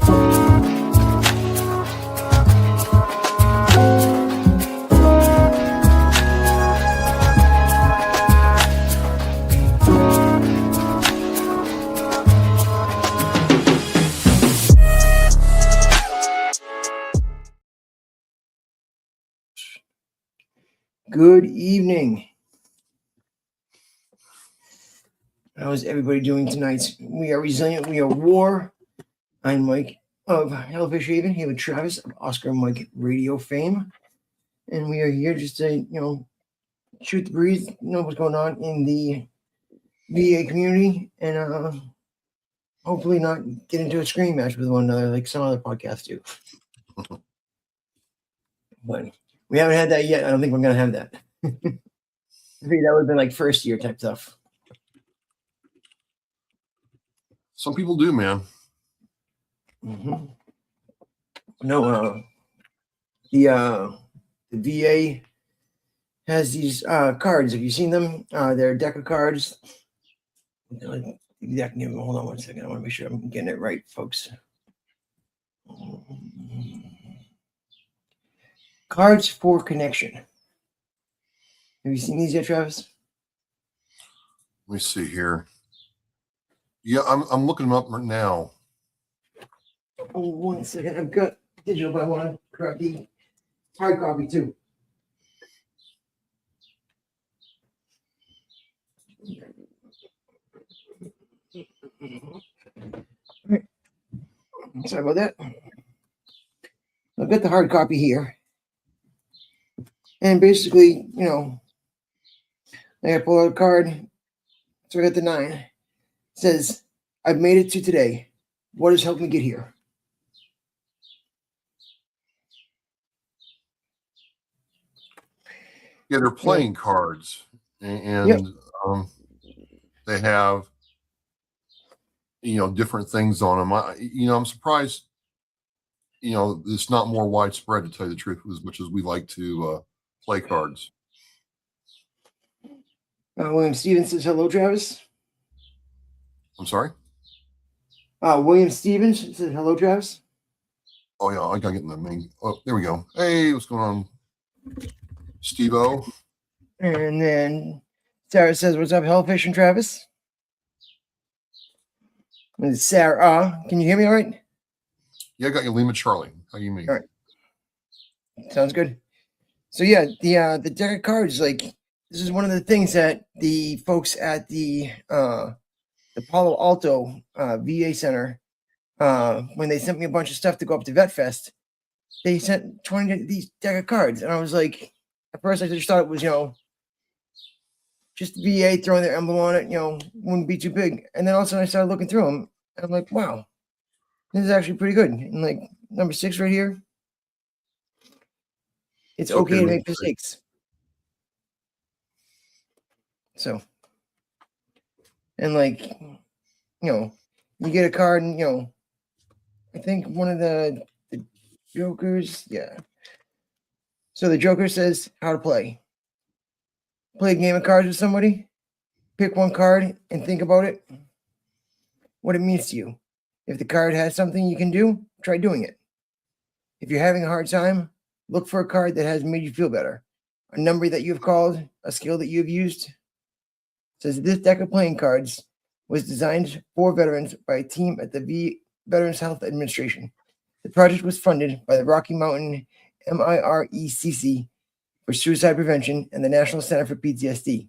Good evening. How is everybody doing tonight? We are resilient. We are war. I'm Mike of Hellfish Haven, here with Travis of Oscar and Mike Radio fame. And we are here just to, shoot the breeze, know what's going on in the VA community, and hopefully not get into a scream match with one another like some other podcasts do. But we haven't had that yet. I don't think we're going to have that. I think that would have been like first year type stuff. Some people do, man. Mm-hmm. No, the VA has these cards. Have you seen them? They're a deck of cards. Exact name. Hold on one second. I want to make sure I'm getting it right, folks. Cards for Connection. Have you seen these yet, Travis? Let me see here. Yeah, I'm looking them up right now. Oh, 1 second. I've got digital, but I want to grab the hard copy too. All right. Sorry about that. I've got the hard copy here. And basically, I pull out a card. So I got the 9. It says, I've made it to today. What has helped me get here? Yeah, they're playing cards, and they have, different things on them. I'm surprised, it's not more widespread, to tell you the truth, as much as we like to play cards. William Stevens says hello, Travis. I'm sorry? William Stevens says hello, Travis. Oh, yeah, I got to get in the main. Oh, there we go. Hey, what's going on, Steve-O? And then Sarah says, what's up, Hellfish and Travis? And Sarah, can you hear me all right? Yeah, I got you, Lima Charlie. How you mean? All right. Sounds good. So, yeah, the deck of cards, this is one of the things that the folks at the Palo Alto VA Center, when they sent me a bunch of stuff to go up to Vet Fest, they sent 20 of these deck of cards. And I was like, at first I just thought it was, just the VA throwing their emblem on it, wouldn't be too big. And then all of a sudden I started looking through them. And I'm like, wow, this is actually pretty good. And number 6 right here, it's okay to make mistakes. So, and you get a card and, I think one of the Jokers, yeah. So the Joker says how to play. Play a game of cards with somebody, pick one card and think about it, what it means to you. If the card has something you can do, try doing it. If you're having a hard time, look for a card that has made you feel better. A number that you've called, a skill that you've used. It says this deck of playing cards was designed for veterans by a team at the Veterans Health Administration. The project was funded by the Rocky Mountain MIRECC for suicide prevention and the National Center for PTSD.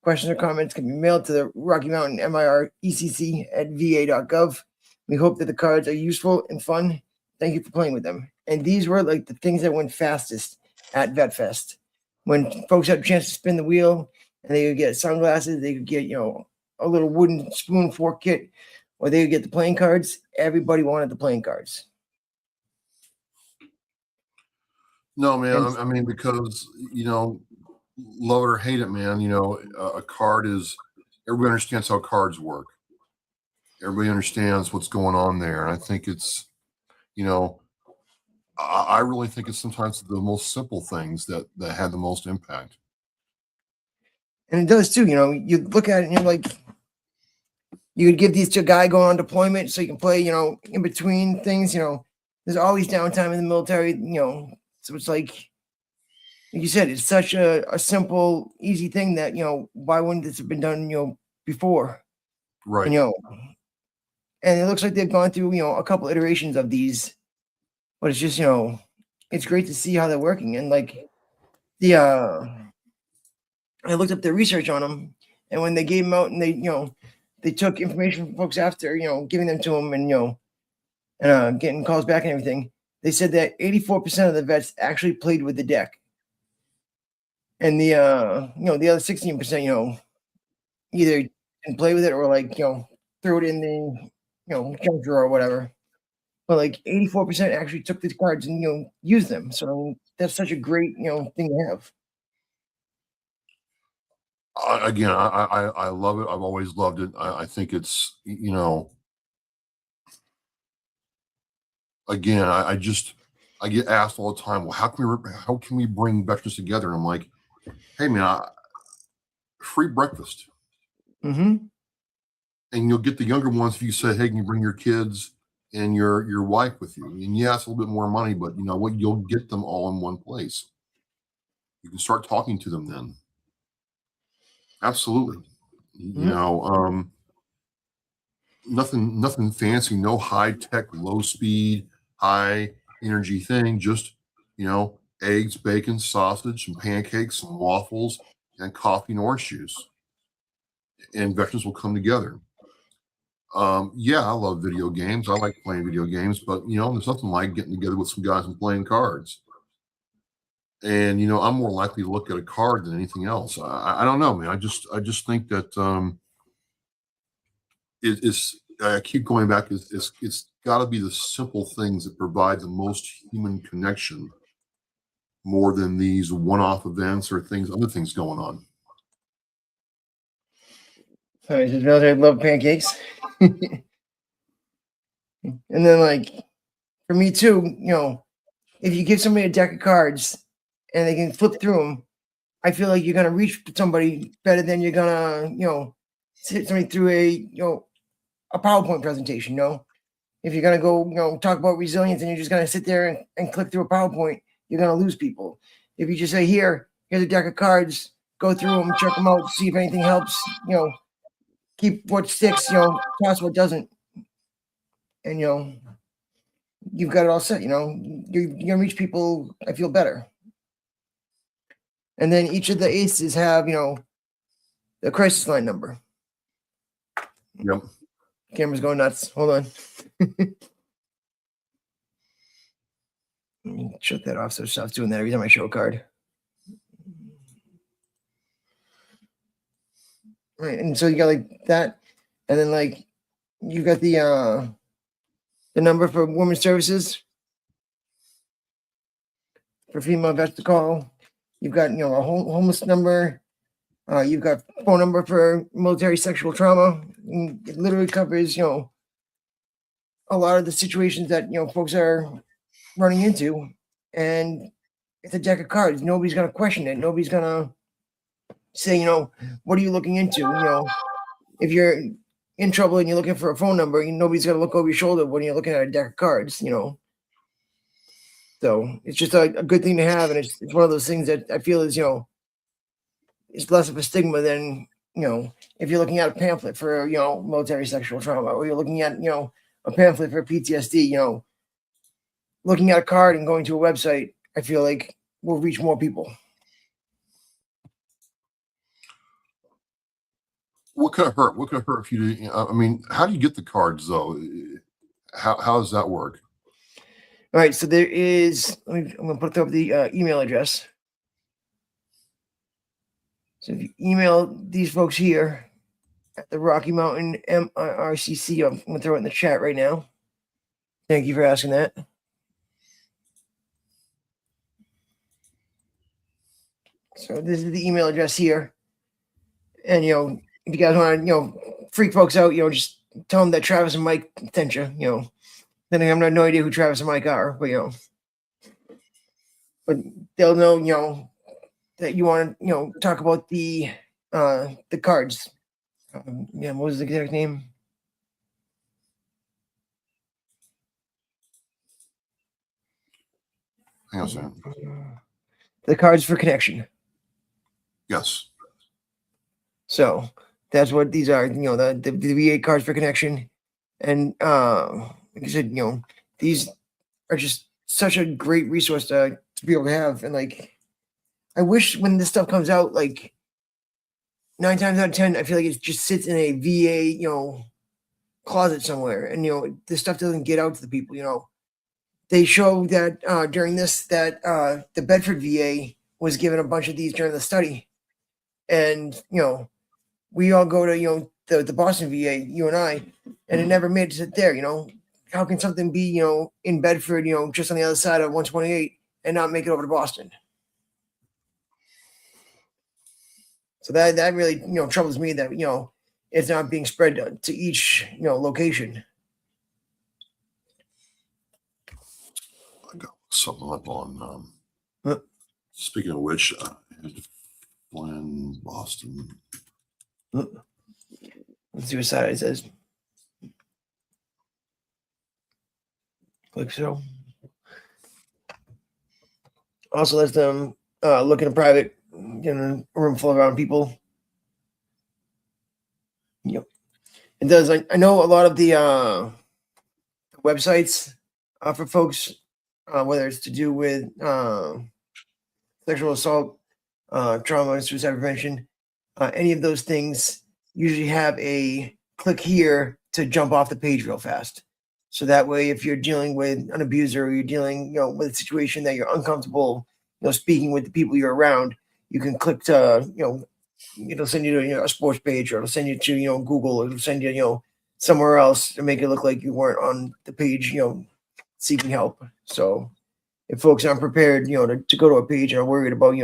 Questions or comments can be mailed to the Rocky Mountain MIRECC at va.gov. We hope that the cards are useful and fun. Thank you for playing with them. And these were the things that went fastest at Vet Fest. When folks had a chance to spin the wheel and they could get sunglasses, they could get, a little wooden spoon fork kit, or they could get the playing cards. Everybody wanted the playing cards. No, man. I mean, because, love it or hate it, man, a card is, everybody understands how cards work. Everybody understands what's going on there. And I think it's, I really think it's sometimes the most simple things that had the most impact. And it does too, you look at it and you're like, You could give these to a guy going on deployment so you can play, in between things. There's always downtime in the military, so it's like you said, it's such a simple, easy thing that, why wouldn't this have been done, before? Right. And, and it looks like they've gone through, a couple iterations of these, but it's just, it's great to see how they're working. And like the, I looked up the research on them, and when they gave them out and they took information from folks after, giving them to them and, and getting calls back and everything, they said that 84% of the vets actually played with the deck. And the the other 16%, either didn't play with it or like, threw it in the, junk drawer or whatever. But like 84% actually took these cards and, used them. So that's such a great, thing to have. Again, I love it. I've always loved it. I think it's, again, I get asked all the time, well, how can we bring veterans together? And I'm like, hey man, free breakfast. Mm-hmm. And you'll get the younger ones if you say, hey, can you bring your kids and your wife with you? And yeah, it's a little bit more money, but you know what? You'll get them all in one place. You can start talking to them then. Absolutely. Nothing fancy, no high tech, low speed, high energy thing. Just, eggs, bacon, sausage, some pancakes, some waffles, and coffee and orange juice. And veterans will come together. Yeah, I love video games. I like playing video games, but there's nothing like getting together with some guys and playing cards. And I'm more likely to look at a card than anything else. I don't know, man. I just think that it's. I keep going back. It's got to be the simple things that provide the most human connection, more than these one-off events or other things going on. Sorry, just realized I love pancakes. And then like for me too, if you give somebody a deck of cards and they can flip through them, I feel like you're gonna reach somebody better than you're gonna, sit somebody through a PowerPoint presentation. If you're gonna go, talk about resilience and you're just gonna sit there and click through a PowerPoint, you're gonna lose people. If you just say, here's a deck of cards, go through them, check them out, see if anything helps, keep what sticks, toss what doesn't, and you've got it all set. You're gonna reach people, I feel, better. And then each of the aces have, the crisis line number. Yep. Camera's going nuts. Hold on. Let me shut that off so it stops doing that every time I show a card. Right, and so you got like that, and then like you've got the number for women's services for female vets to call. You've got a homeless number. You've got phone number for military sexual trauma. It literally covers a lot of the situations that folks are running into, and it's a deck of cards. Nobody's gonna question it. Nobody's gonna say, what are you looking into? If you're in trouble and you're looking for a phone number, nobody's gonna look over your shoulder when you're looking at a deck of cards. So it's just a good thing to have, and it's one of those things that I feel is it's less of a stigma than if you're looking at a pamphlet for military sexual trauma, or you're looking at a pamphlet for PTSD. Looking at a card and going to a website, I feel like will reach more people. What could have hurt? What could have hurt if you didn't? I mean, how do you get the cards though? How does that work? All right, so there is. I'm going to put up the email address. So if you email these folks here at the Rocky Mountain MIRECC, I'm going to throw it in the chat right now. Thank you for asking that. So this is the email address here. And, if you guys want to, freak folks out, just tell them that Travis and Mike sent you, Then I have no idea who Travis and Mike are, but, but they'll know, that you want to, talk about the cards. What was the exact name? Hang on a second. The cards for connection. Yes. So that's what these are. The VA cards for connection, and like I said, these are just such a great resource to be able to have. And like, I wish when this stuff comes out, like 9 times out of 10, I feel like it just sits in a VA, closet somewhere, and this stuff doesn't get out to the people. They show that during this that the Bedford VA was given a bunch of these during the study, and we all go to the Boston VA, you and I, and it never made it to sit there. How can something be in Bedford, just on the other side of 128, and not make it over to Boston? So that really troubles me that it's not being spread to each location. I got something up on. Huh? Speaking of which, Flynn, Boston. Let's see what side it says. Click so. Also lets them look in a private, a room full of around people. Yep. It does. I know a lot of the websites for folks, whether it's to do with sexual assault, trauma, suicide prevention, any of those things usually have a click here to jump off the page real fast. So that way, if you're dealing with an abuser, or you're dealing, with a situation that you're uncomfortable, speaking with the people you're around, you can click to, it'll send you to a sports page, or it'll send you to, Google, or it'll send you, somewhere else to make it look like you weren't on the page, seeking help. So if folks aren't prepared, to go to a page and are worried about,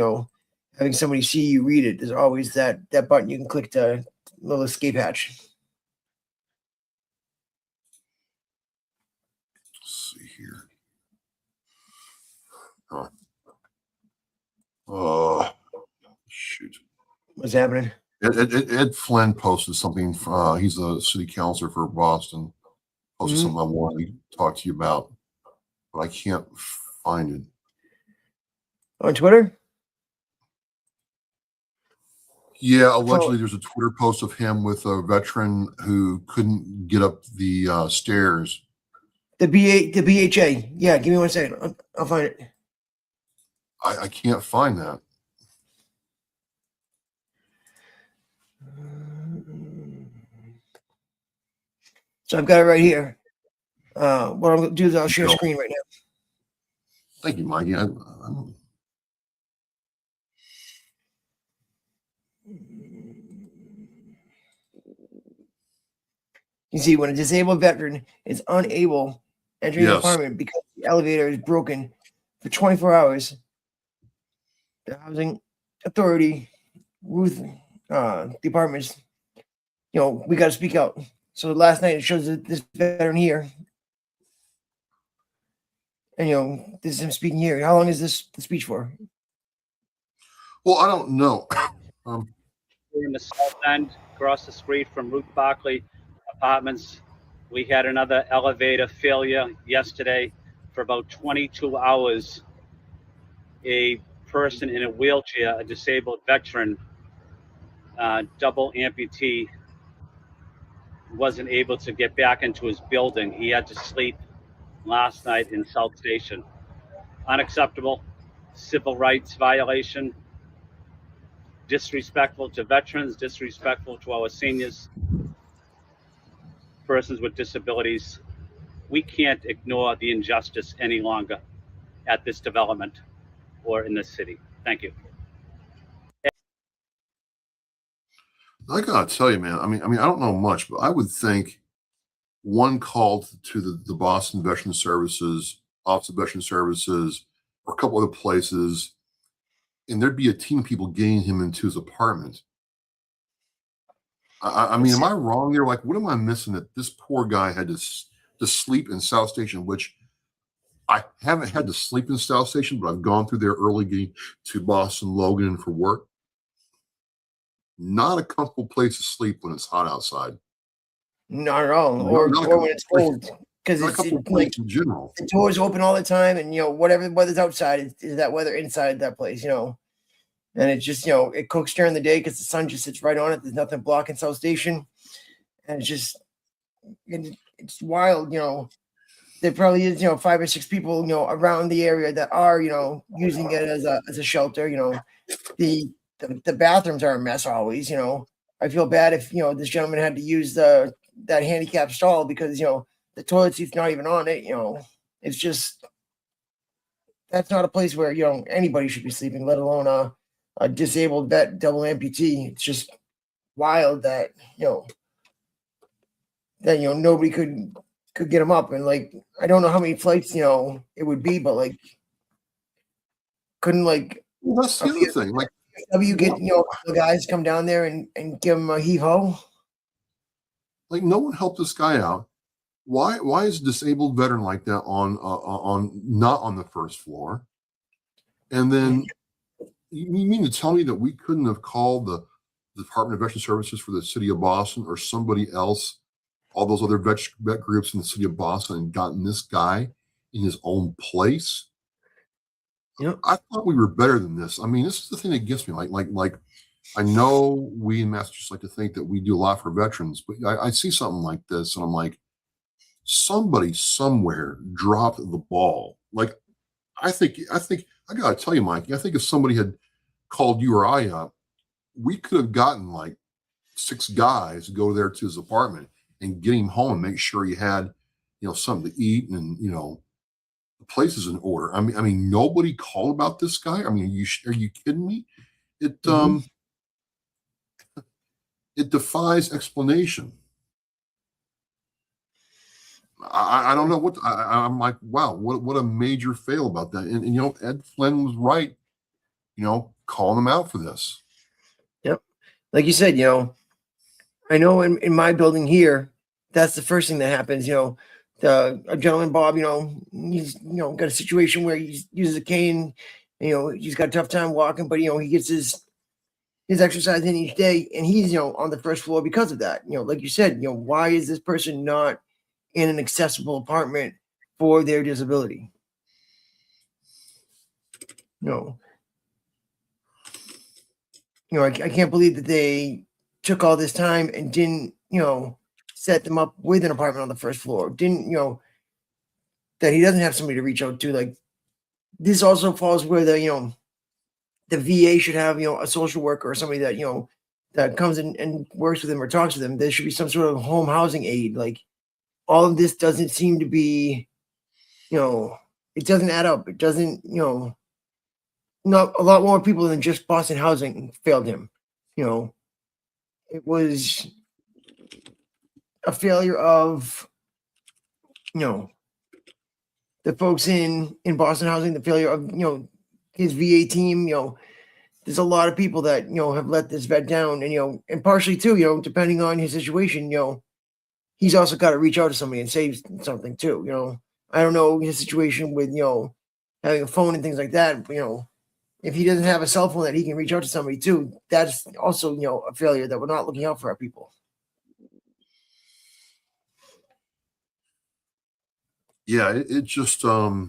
having somebody see you read it, there's always that button you can click to little escape hatch. Let's see here. Shoot. What's happening? Ed Flynn posted something. He's a city councilor for Boston. Posted something I wanted to talk to you about, but I can't find it. On Twitter? Yeah, allegedly there's a Twitter post of him with a veteran who couldn't get up the stairs. The BHA. Yeah, give me 1 second. I'll find it. I can't find that. So I've got it right here. What I'm going to do is I'll share screen right now. Thank you, Mikey. You see, when a disabled veteran is unable to enter the apartment because the elevator is broken for 24 hours, the housing authority, Ruth, the apartments, we got to speak out. So last night it shows that this veteran here, and this is him speaking here. How long is the speech for? Well, I don't know. In the south end, across the street from Ruth Barclay Apartments, we had another elevator failure yesterday. For about 22 hours, a person in a wheelchair, a disabled veteran, double amputee, wasn't able to get back into his building. He had to sleep last night in South Station. Unacceptable, civil rights violation, disrespectful to veterans, disrespectful to our seniors, persons with disabilities. We can't ignore the injustice any longer at this development or in this city. Thank you. I gotta tell you, man. I mean, I don't know much, but I would think one call to the Boston Veteran Services, Office of Veteran Services, or a couple other places, and there'd be a team of people getting him into his apartment. I mean, am I wrong there? Like, what am I missing that this poor guy had to sleep in South Station, which I haven't had to sleep in South Station, but I've gone through there early getting to Boston Logan for work. Not a comfortable place to sleep when it's hot outside. Not at all. Or when it's cold. because a it's couple of like places in general. the doors open all the time, and whatever weather's outside is that weather inside that place, and it's just it cooks during the day because the sun just sits right on it. There's nothing blocking South Station, and it's wild. There probably is 5 or 6 people around the area that are using it as a shelter. The bathrooms are a mess always. I feel bad if this gentleman had to use that handicap stall because the toilet seat's not even on it. It's just that's not a place where anybody should be sleeping, let alone a disabled vet, double amputee. It's just wild that nobody could get him up, and like I don't know how many flights it would be, but like couldn't like Well, that's the other thing. Like, you get the guys come down there and give him a heave ho. like no one helped this guy out. Why is a disabled veteran like that on not on the first floor? And then you mean to tell me that we couldn't have called the Department of Veteran Services for the city of Boston or somebody else, all those other vet groups in the city of Boston, and gotten this guy in his own place? Yep. I thought we were better than this. I mean, this is the thing that gets me. Like I know we in Massachusetts like to think that we do a lot for veterans, but I see something like this and I'm like, somebody somewhere dropped the ball. Like, I think I gotta tell you, Mike, I think if somebody had called you or I up, we could have gotten like 6 guys to go there to his apartment and get him home and make sure he had, something to eat and, the place is in order. I mean, nobody called about this guy. I mean, are you kidding me? It it defies explanation. I don't know what I'm like. Wow, what a major fail about that. And Ed Flynn was right. Calling him out for this. Yep, like you said, I know in my building here, that's the first thing that happens. A gentleman, Bob, he's got a situation where he uses a cane. He's got a tough time walking, but he gets his exercise in each day, and he's on the first floor because of that. Like you said, why is this person not in an accessible apartment for their disability? No. I can't believe that they took all this time and didn't, set them up with an apartment on the first floor. Didn't, that he doesn't have somebody to reach out to. Like, this also falls where the VA should have, a social worker or somebody that, that comes in and works with them or talks to them. There should be some sort of home housing aid. Like, all of this doesn't seem to be, it doesn't add up. It doesn't, not a lot more people than just Boston Housing failed him. It was a failure of, the folks in Boston Housing, the failure of, his VA team. There's a lot of people that, have let this vet down, and partially too, depending on his situation, he's also got to reach out to somebody and say something too. I don't know his situation with, having a phone and things like that, but, if he doesn't have a cell phone that he can reach out to somebody too, that's also, a failure that we're not looking out for our people. Yeah, it just yeah.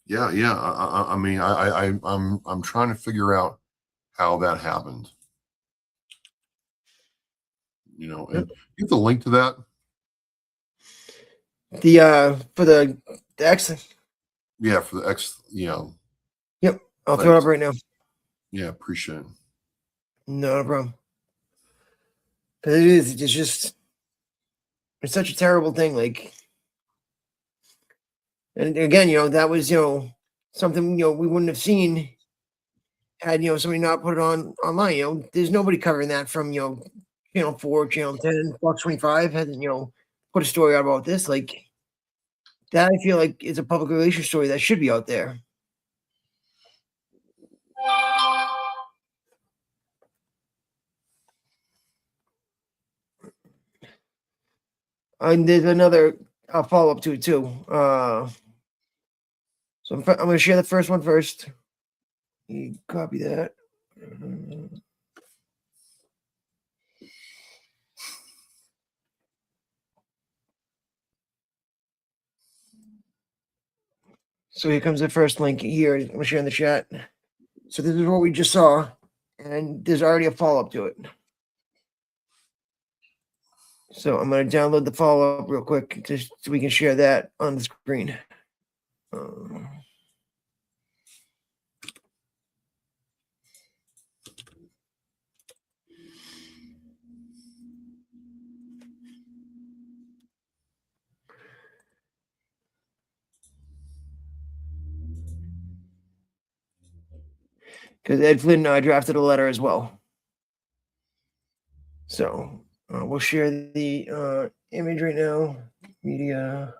I mean, I'm trying to figure out how that happened. And you have the link to that. For the X. Yeah, for the X. Yep, I'll throw it up right now. Yeah, appreciate it. No problem. Because it's such a terrible thing. Like, and again, that was something we wouldn't have seen had somebody not put it online. There's nobody covering that from Channel 4, Channel 10, Fox 25 hasn't put a story out about this. Like, that I feel like is a public relations story that should be out there. And there's another follow up to it too. So I'm going to share the first one first. You copy that. So here comes the first link here. I'm gonna share in the chat. So this is what we just saw, and there's already a follow-up to it. So I'm gonna download the follow-up real quick just so we can share that on the screen. Because Ed Flynn drafted a letter as well. So we'll share the image right now. Media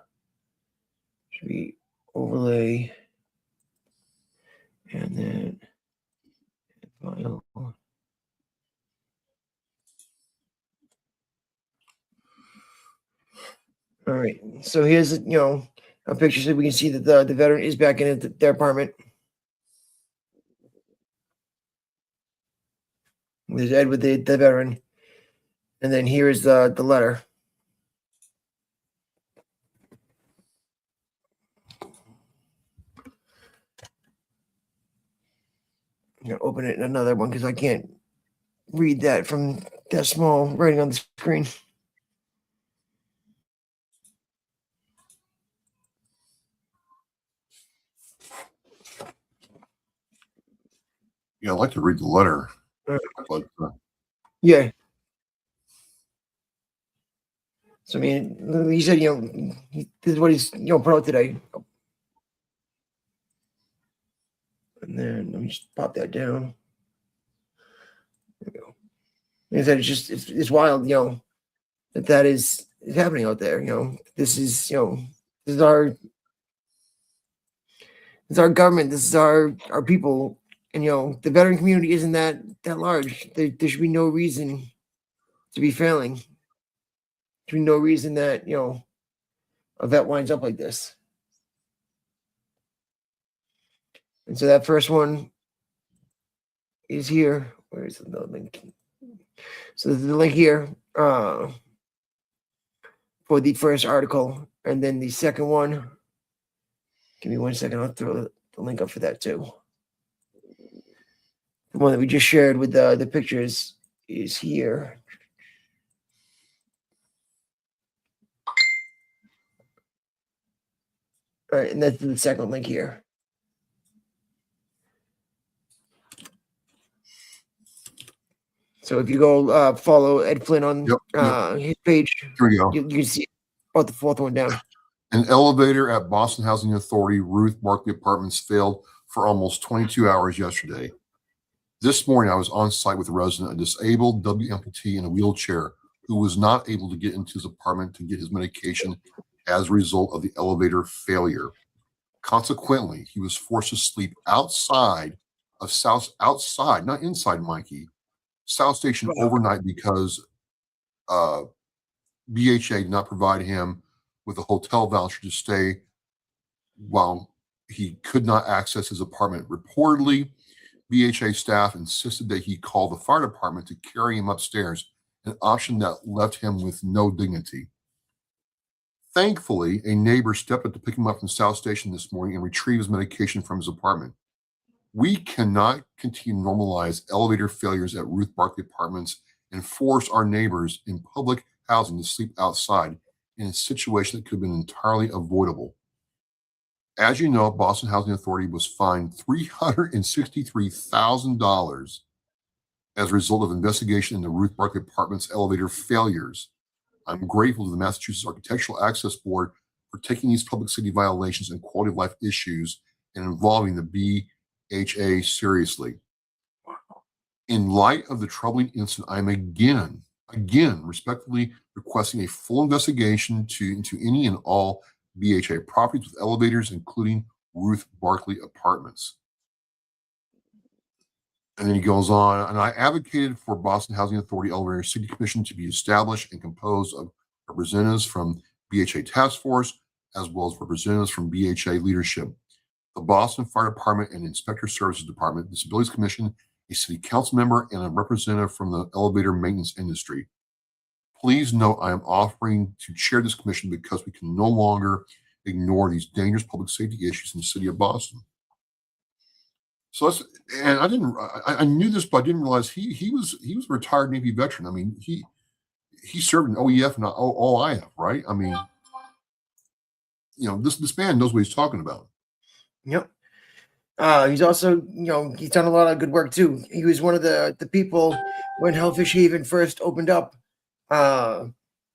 should be overlay, and then file. All right. So here's a picture so we can see that the veteran is back in their apartment. There's Ed with the veteran. And then here is the letter. I'm going to open it in another one because I can't read that from that small writing on the screen. Yeah, I'd like to read the letter. But, Yeah. So, I mean, he said, this is what he's, put out today. And then let me just pop that down. There we go. Like I said, it's wild, that is happening out there. This is, this is our government. This is our people. And, the veteran community isn't that large. There should be no reason to be failing. There should be no reason that, a vet winds up like this. And so that first one is here. Where is the link? So there's the link here for the first article. And then the second one, give me 1 second. I'll throw the link up for that too. The one that we just shared with the pictures is here. All right, and that's the second link here. So if you go follow Ed Flynn on his page, here we go. You can see about the fourth one down. An elevator at Boston Housing Authority Ruth Barkley Apartments failed for almost 22 hours yesterday. This morning, I was on site with a resident, a disabled W amputee in a wheelchair, who was not able to get into his apartment to get his medication as a result of the elevator failure. Consequently, he was forced to sleep outside, not inside, Mikey, South Station overnight because BHA did not provide him with a hotel voucher to stay while he could not access his apartment. Reportedly, BHA staff insisted that he call the fire department to carry him upstairs, an option that left him with no dignity. Thankfully, a neighbor stepped up to pick him up from South Station this morning and retrieve his medication from his apartment. We cannot continue to normalize elevator failures at Ruth Barkley Apartments and force our neighbors in public housing to sleep outside in a situation that could have been entirely avoidable. As you know, Boston Housing Authority was fined $363,000 as a result of investigation into Ruth Barkley Apartments elevator failures. I'm grateful to the Massachusetts Architectural Access Board for taking these public safety violations and quality of life issues and involving the BHA seriously. In light of the troubling incident, I'm again respectfully requesting a full investigation into any and all BHA properties with elevators, including Ruth Barkley Apartments. And then he goes on, and I advocated for Boston Housing Authority Elevator City Commission to be established and composed of representatives from BHA Task Force, as well as representatives from BHA leadership, the Boston Fire Department and Inspector Services Department, Disabilities Commission, a city council member, and a representative from the elevator maintenance industry. Please note I am offering to chair this commission because we can no longer ignore these dangerous public safety issues in the city of Boston. So that's, and I knew this, but I didn't realize he was a retired Navy veteran. I mean, he served in OEF and OIF, right? I mean, this man knows what he's talking about. Yep. He's also, he's done a lot of good work too. He was one of the people when Hellfish Haven first opened up. I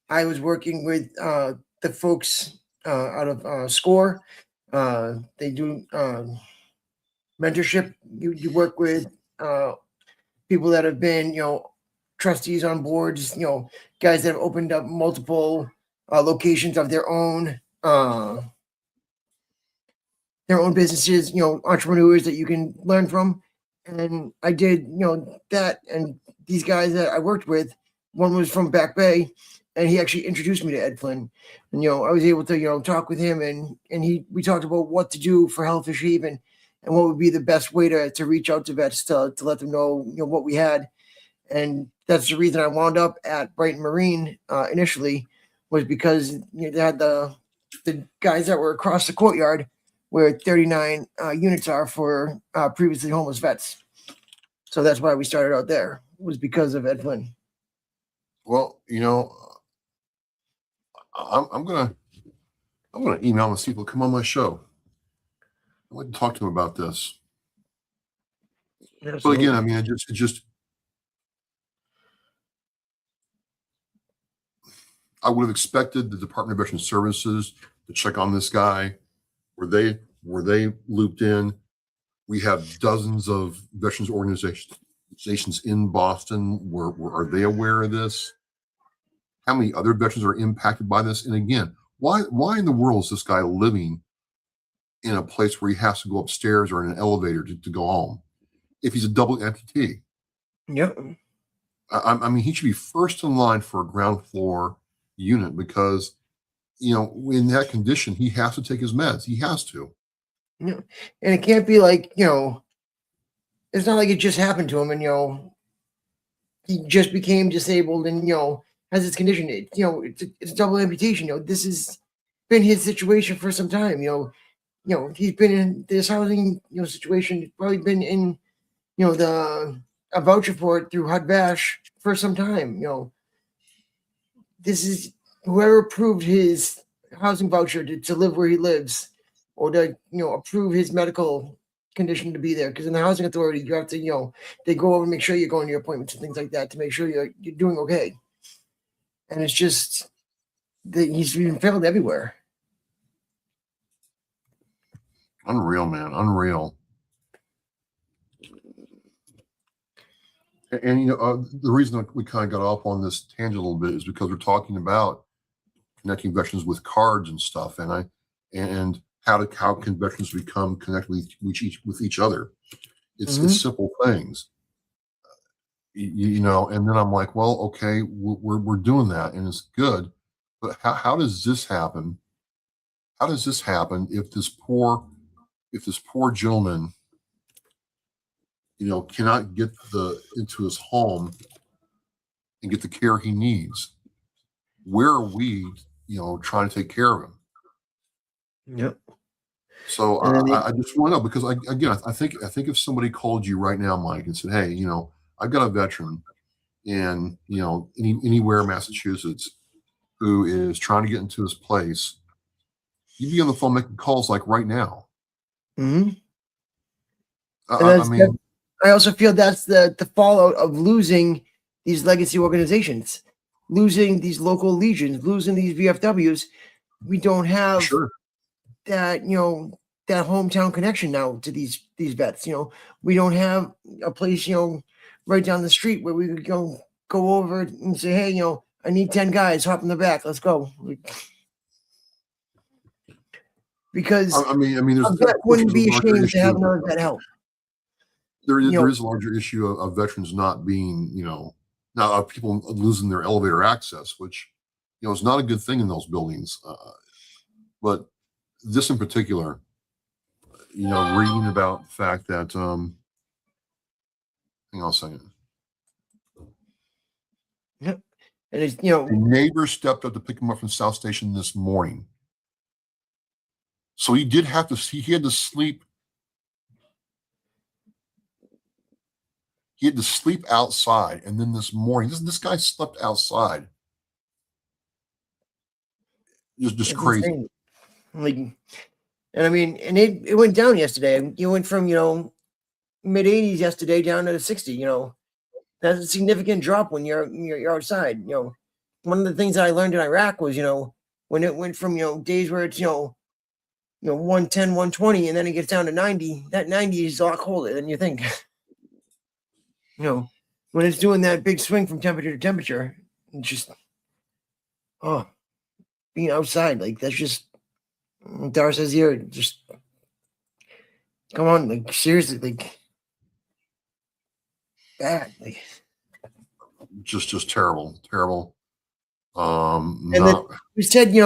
was working with the folks out of SCORE. They do mentorship. You work with people that have been, trustees on boards, guys that have opened up multiple locations of their own businesses, entrepreneurs that you can learn from. And I did, that. And these guys that I worked with, one was from Back Bay, and he actually introduced me to Ed Flynn. And, I was able to, talk with him, and we talked about what to do for Hellfish Haven and what would be the best way to reach out to vets to let them know, what we had. And that's the reason I wound up at Brighton Marine initially, was because they had the guys that were across the courtyard where 39 units are for previously homeless vets. So that's why we started out there, was because of Ed Flynn. Well, I'm gonna email him and see if he'll come on my show. I'd like to talk to him about this. Absolutely. But again, I mean, it just I would have expected the Department of Veteran Services to check on this guy. Were they looped in? We have dozens of veterans organizations in Boston. Are they aware of this? How many other veterans are impacted by this? And again, why in the world is this guy living in a place where he has to go upstairs or in an elevator to go home if he's a double amputee? Yep. I mean, he should be first in line for a ground floor unit because, in that condition, he has to take his meds. He has to. Yeah. And it can't be like, it's not like it just happened to him and, he just became disabled and, has this condition. It's a double amputation. This has been his situation for some time. He's been in this housing, situation. He's probably been in, a voucher for it through HUD Bash for some time. This is whoever approved his housing voucher to live where he lives, or to approve his medical condition to be there. Because in the housing authority, you have to they go over and make sure you're going to your appointments and things like that to make sure you're doing okay. And it's just that he's been failed everywhere. Unreal, man. Unreal. And the reason we kind of got off on this tangent a little bit is because we're talking about connecting veterans with cards and stuff, and how can veterans become connected with each other? It's simple things, And then I'm like, well, okay, we're doing that, and it's good, but how does this happen? How does this happen if this poor gentleman, cannot get into his home and get the care he needs? Where are we, trying to take care of him? Yep. So I just want to know, because I think if somebody called you right now, Mike, and said, hey, I've got a veteran in, anywhere in Massachusetts who is trying to get into his place, you'd be on the phone making calls like right now. Mm-hmm. I mean, I also feel that's the fallout of losing these legacy organizations, losing these local legions, losing these VFWs. We don't have that, that hometown connection now to these vets. We don't have a place, right down the street where we could go over and say, hey, I need 10 guys, hop in the back, let's go. Because I mean, a vet wouldn't be ashamed to have another vet help. There is a larger issue of veterans not being, not people losing their elevator access, which, is not a good thing in those buildings. But this in particular, reading about the fact that, hang on a second. Yep. And it's, a neighbor stepped up to pick him up from South Station this morning. So he did have to. He had to sleep. He had to sleep outside, and then this morning, this guy slept outside. Just It's crazy. insane. Like, and I mean, and it went down yesterday. You went from, mid 80s yesterday down to 60. That's a significant drop when you're outside. One of the things that I learned in Iraq was, when it went from, days where it's, 110, 120, and then it gets down to 90, that 90 is a lot colder than you think. When it's doing that big swing from temperature to temperature, it's just, being outside, like, that's just, Dar says here, just, come on, like, seriously, like, bad, like. Just terrible. And then he said, he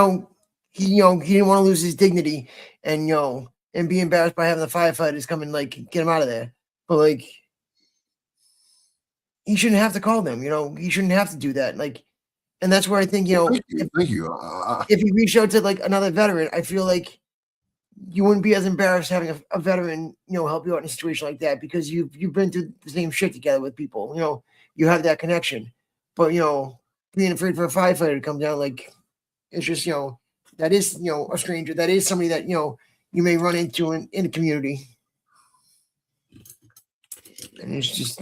didn't want to lose his dignity, and and be embarrassed by having the firefighters come and like get him out of there. But like, he shouldn't have to call them. He shouldn't have to do that. Like, and that's where I think Thank you. If he reached out to like another veteran, I feel like you wouldn't be as embarrassed having a veteran help you out in a situation like that, because you've been through the same shit together with people. You have that connection. But being afraid for a firefighter to come down, like, it's just that is a stranger. That is somebody that you may run into in the community, and it's just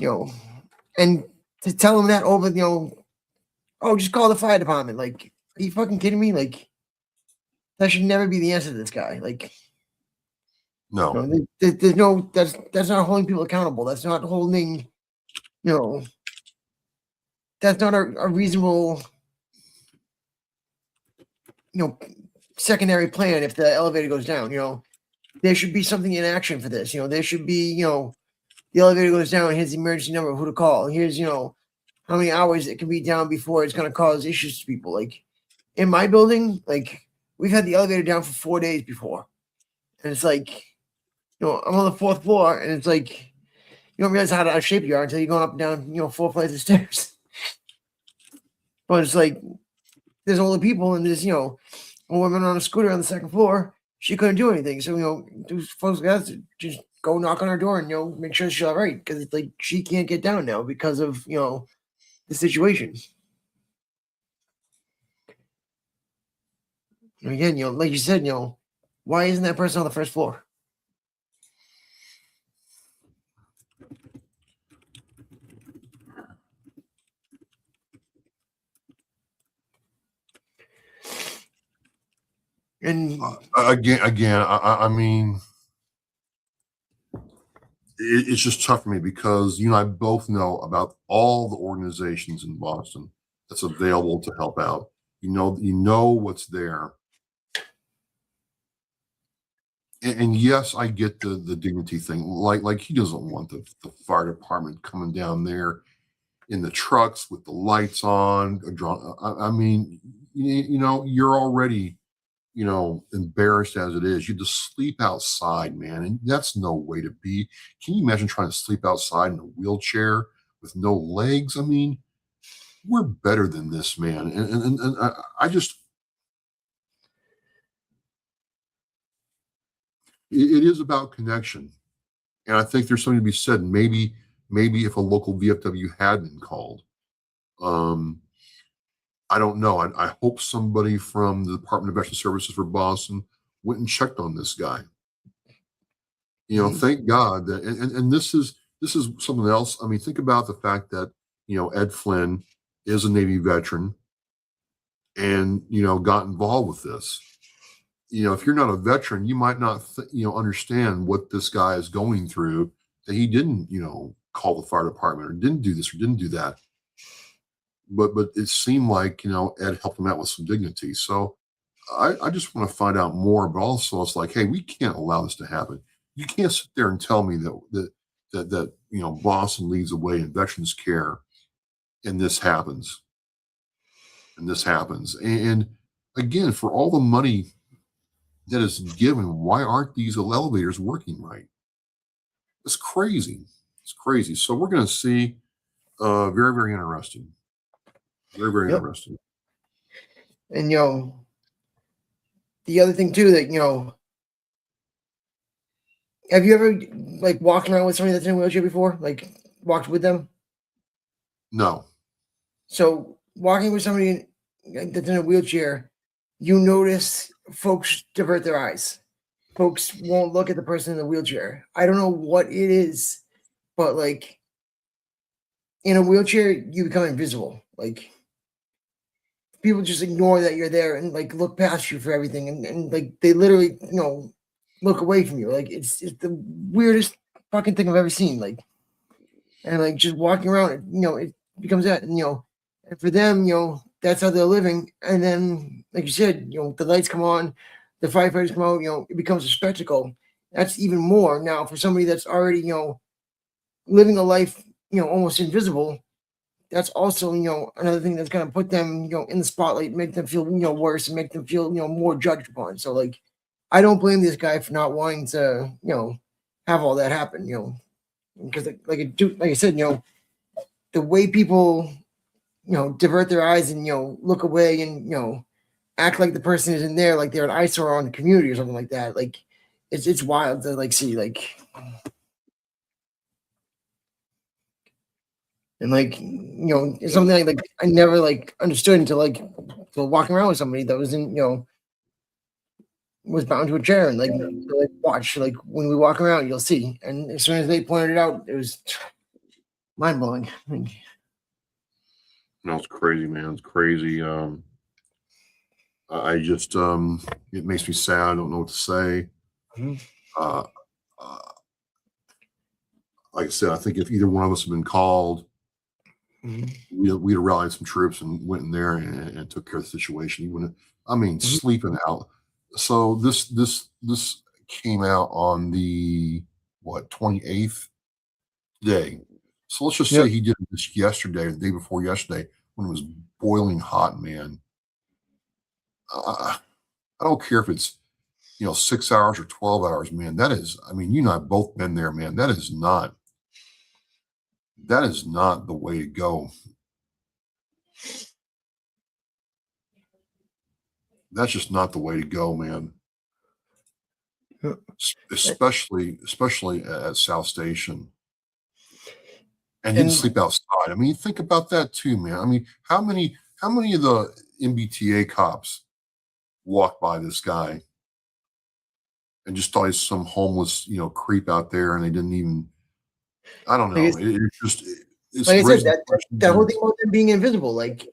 and to tell them that over oh, just call the fire department. Like, are you fucking kidding me? Like, that should never be the answer to this guy. Like, no, there's no, that's not holding people accountable. That's not holding, that's not a reasonable, secondary plan. If the elevator goes down, there should be something in action for this. There should be, the elevator goes down, here's the emergency number, who to call. Here's, how many hours it can be down before it's going to cause issues to people. Like, in my building, like, we've had the elevator down for 4 days before. And it's like, I'm on the 4th floor, and it's like, you don't realize how out of shape you are until you're going up and down, 4 flights of stairs. But it's like, there's older people, and there's, a woman on a scooter on the 2nd floor. She couldn't do anything. So, those folks got to just go knock on her door and, make sure she's all right. Because it's like, she can't get down now because of, the situation. And again, like you said, why isn't that person on the 1st floor? And again, I mean, it's just tough for me because I both know about all the organizations in Boston that's available to help out. You know what's there. And yes, I get the dignity thing. Like he doesn't want the fire department coming down there in the trucks with the lights on. I mean, you're already embarrassed as it is. You just sleep outside, man, and that's no way to be. Can you imagine trying to sleep outside in a wheelchair with no legs? I mean, we're better than this, man. And I just, it is about connection, and I think there's something to be said. Maybe if a local VFW had been called, I don't know. I hope somebody from the Department of Veteran Services for Boston went and checked on this guy. Thank God that, and this is something else. I mean, think about the fact that Ed Flynn is a Navy veteran, and got involved with this. If you're not a veteran, you might not understand what this guy is going through. That he didn't call the fire department or didn't do this or didn't do that. But it seemed like Ed helped him out with some dignity. So I just want to find out more. But also, it's like, hey, we can't allow this to happen. You can't sit there and tell me that Boston leads the way in veterans care, and this happens. And again, for all the money that is given, why aren't these elevators working right? It's crazy. So we're going to see. Very, very interesting. Very, very interesting. And the other thing too that have you ever like walked around with somebody that's in a wheelchair before? Like walked with them? No. So walking with somebody that's in a wheelchair, you notice folks divert their eyes. Folks won't look at the person in the wheelchair. I don't know what it is, but like in a wheelchair, you become invisible. Like people just ignore that you're there and like look past you for everything, and like they literally, look away from you. Like it's the weirdest fucking thing I've ever seen. Like and like just walking around, it becomes that, and for them, that's how they're living. And then, like you said, the lights come on, the firefighters come out, it becomes a spectacle. That's even more now for somebody that's already, living a life, almost invisible. That's also, another thing that's gonna put them, in the spotlight, make them feel, worse, and make them feel, more judged upon. So like, I don't blame this guy for not wanting to, have all that happen, because like I said, the way people, divert their eyes and look away and act like the person isn't there, like they're an eyesore on the community or something like that. Like it's wild to like see like. And like it's something like I never like understood until like walking around with somebody that was in was bound to a chair and like watch like when we walk around you'll see, and as soon as they pointed it out it was mind blowing. No, it's crazy, man. It's crazy. I just it makes me sad. I don't know what to say. Mhm. Like I said, I think if either one of us had been called, we'd have rallied some troops and went in there and took care of the situation. You wouldn't. I mean, sleeping out. So this came out on the 28th day. So let's just say he did this yesterday, or the day before yesterday, when it was boiling hot, man. I don't care if it's 6 hours or 12 hours, man. That is, I mean, you and I have both been there, man. That is not the way to go. That's just not the way to go, man. Yeah. Especially at South Station. And didn't sleep outside. I mean, think about that too, man. I mean, how many of the MBTA cops walked by this guy and just thought he's some homeless, creep out there, and they didn't even. I don't know. It's like I said, that whole thing about them being invisible, like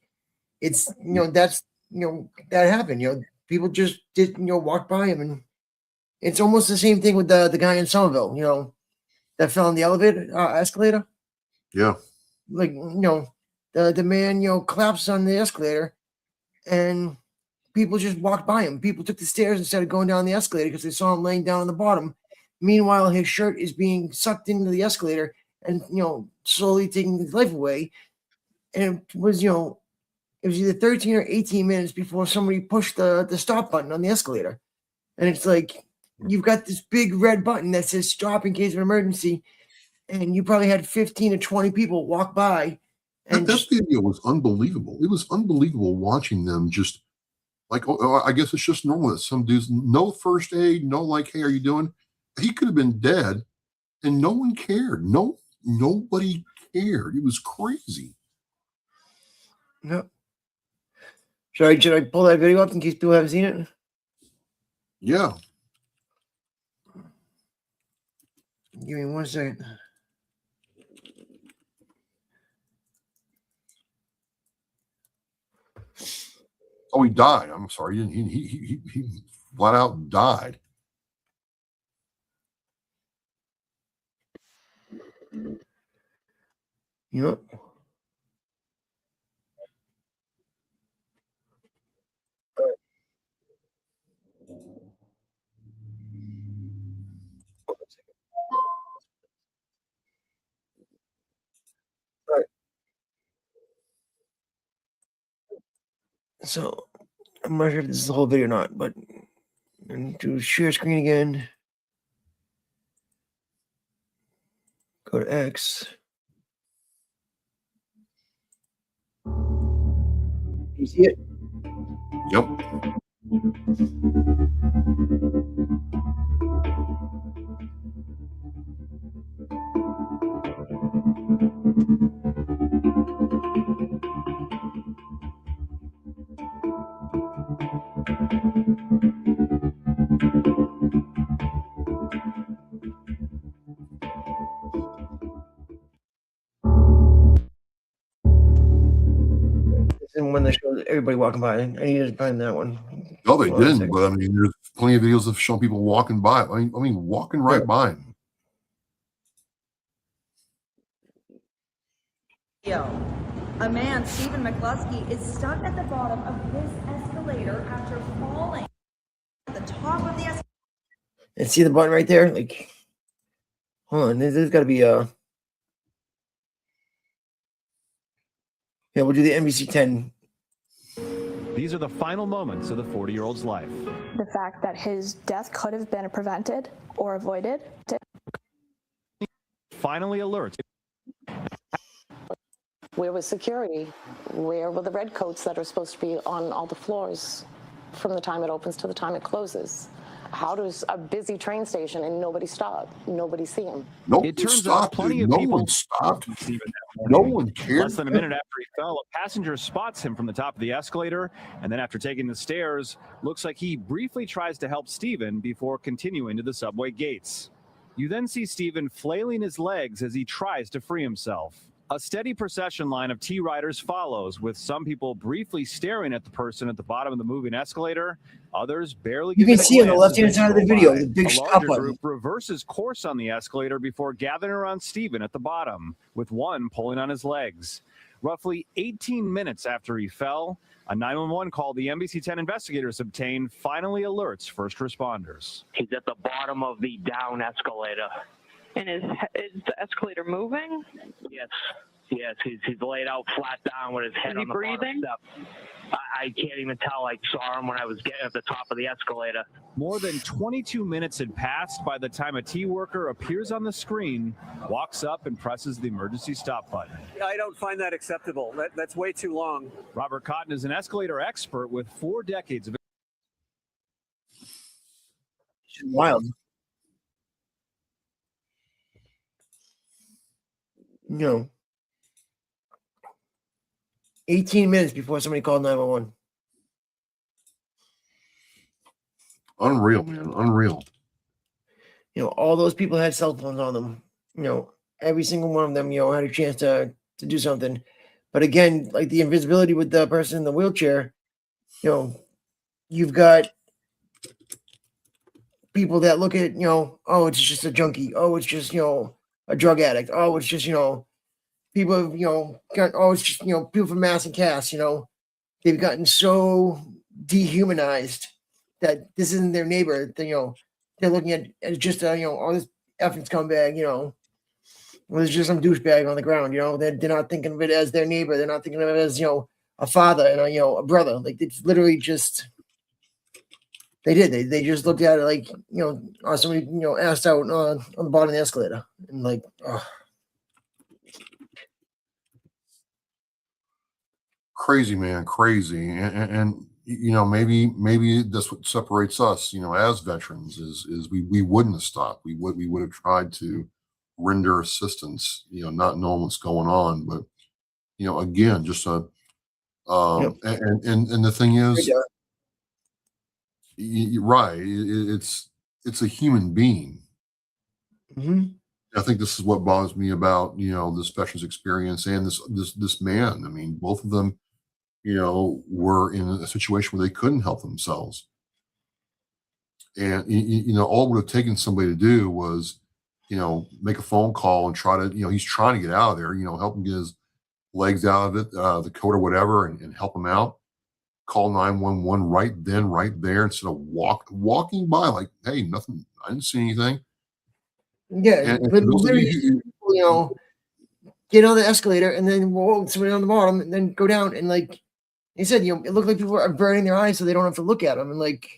it's that's that happened. People just did walk by him, and it's almost the same thing with the guy in Somerville, that fell in the elevator escalator. Yeah. Like the man collapsed on the escalator, and people just walked by him. People took the stairs instead of going down the escalator because they saw him laying down on the bottom. Meanwhile, his shirt is being sucked into the escalator and slowly taking his life away. And it was either 13 or 18 minutes before somebody pushed the stop button on the escalator. And it's like you've got this big red button that says stop in case of emergency, and you probably had 15 to 20 people walk by. And that video was unbelievable. It was unbelievable watching them just like, I guess it's just normal that some dudes, no first aid, no like, hey, are you doing? He could have been dead and no one cared. Nobody cared. It was crazy. No. Should I pull that video up in case people haven't seen it? Yeah. Give me 1 second. Oh, he died. I'm sorry. He flat out died. Yep. All right. So I'm not sure if this is the whole video or not, but and to share screen again. Go to X. You see it? Yep. And when they showed everybody walking by, I needed to find that one. No, they Hold on a didn't. second. But I mean, there's plenty of videos of showing people walking by. I mean, walking right by him. A man, Stephen McCluskey, is stuck at the bottom of this escalator after falling at the top of the escalator. And see the button right there? Like, hold on, there's got to be a. Yeah, we'll do the NBC 10. These are the final moments of the 40-year-old's life. The fact that his death could have been prevented or avoided. Finally alerts. Where was security? Where were the red coats that are supposed to be on all the floors from the time it opens to the time it closes? How does a busy train station and nobody stop? Nobody see him? Nobody It turns stopped. out plenty Dude. of No people one stopped. Stephen that No morning. one cared. Less than a minute after he fell, a passenger spots him from the top of the escalator, and then after taking the stairs, looks like he briefly tries to help Stephen before continuing to the subway gates. You then see Stephen flailing his legs as he tries to free himself. A steady procession line of T-riders follows, with some people briefly staring at the person at the bottom of the moving escalator, others barely You giving can a see on the glance as left-hand they side of the scroll video by. the big A stop larger button. group reverses course on the escalator before gathering around Stephen at the bottom, with one pulling on his legs. Roughly 18 minutes after he fell, a 911 call the NBC 10 investigators obtained finally alerts first responders. He's at the bottom of the down escalator. And is the escalator moving? Yes, he's laid out flat down with his head Is he on the breathing? bottom step. I can't even tell. I saw him when I was getting at the top of the escalator. More than 22 minutes had passed by the time a T worker appears on the screen, walks up and presses the emergency stop button. I don't find that acceptable. That's way too long. Robert Cotton is an escalator expert with 4 decades of Wild. No. 18 minutes before somebody called 911. Unreal, man. Unreal. You know, all those people had cell phones on them. You know, every single one of them, you know, had a chance to do something. But again, like the invisibility with the person in the wheelchair, you know, you've got people that look at, you know, oh, it's just a junkie. Oh, it's just, you know, a drug addict. Oh, it's just, you know, people, you know, it's just, you know, people from mass and cast, you know, they've gotten so dehumanized that this isn't their neighbor. That, you know, they're looking at as just, you know, all this effing scumbag, you know, well, there's just some douchebag on the ground, you know, they're not thinking of it as their neighbor. They're not thinking of it as, you know, a father and a, you know, a brother. Like it's literally just, they did. They just looked at it like, you know, or somebody, you know, asked out on the bottom of the escalator and like, oh. Crazy, man, crazy. And you know, maybe that's what separates us, you know, as veterans is we wouldn't have stopped. We would have tried to render assistance, you know, not knowing what's going on. But, you know, again, just a and the thing is, you're right. It's a human being. Mm-hmm. I think this is what bothers me about, you know, this veterans experience and this man. I mean, both of them, you know, were in a situation where they couldn't help themselves. And, you know, all it would have taken somebody to do was, you know, make a phone call and try to, you know, he's trying to get out of there, you know, help him get his legs out of it, the coat or whatever, and help him out. Call 911 right then, right there, instead of walking by like, hey, nothing, I didn't see anything. Yeah, And but those of literally, you you know, get on the escalator and then roll somebody on the bottom and then go down and like he said, you know, it looked like people are burning their eyes so they don't have to look at them and like.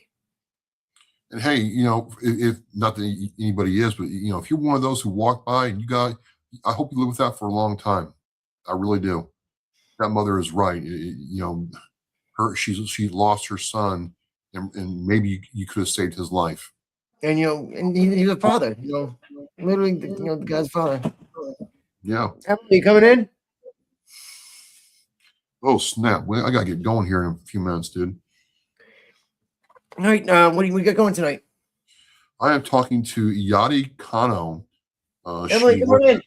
And hey, you know, if not that anybody is, but you know, if you're one of those who walk by and I hope you live with that for a long time. I really do. That mother is right. You know, she lost her son, and maybe you could have saved his life. And you know, and he's a father. You know, literally, you know, the guy's father. Yeah. Emily, you coming in? Oh snap! Well, I gotta get going here in a few minutes, dude. All right. What do we got going tonight? I am talking to Yadi Kano. Emily, come on in.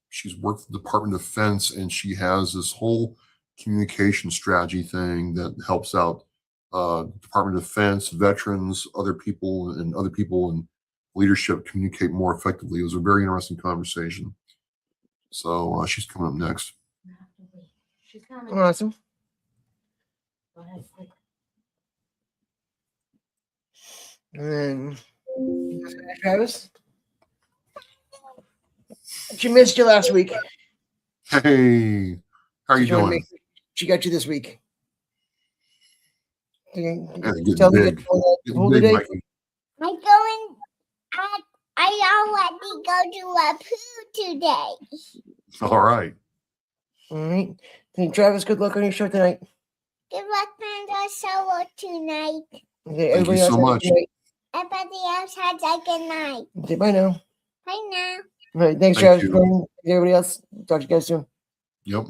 She's worked for the Department of Defense, and she has this whole communication strategy thing that helps out Department of Defense, veterans, other people in leadership communicate more effectively. It was a very interesting conversation. So she's coming up next. She's coming. Awesome. Go ahead. And then Travis. She missed you last week. Hey, how are you doing? She got you this week. Getting Tell me big. Getting big, Mikey. I'm going. I already go to a pool today. All right. All right. Hey, Travis, good luck on your show tonight. Good luck on the show tonight. Okay, Thank you so much. Everybody else has a good night. Okay, bye now. Bye now. All right, thanks, Thank Travis. you. Everybody else, talk to you guys soon. Yep.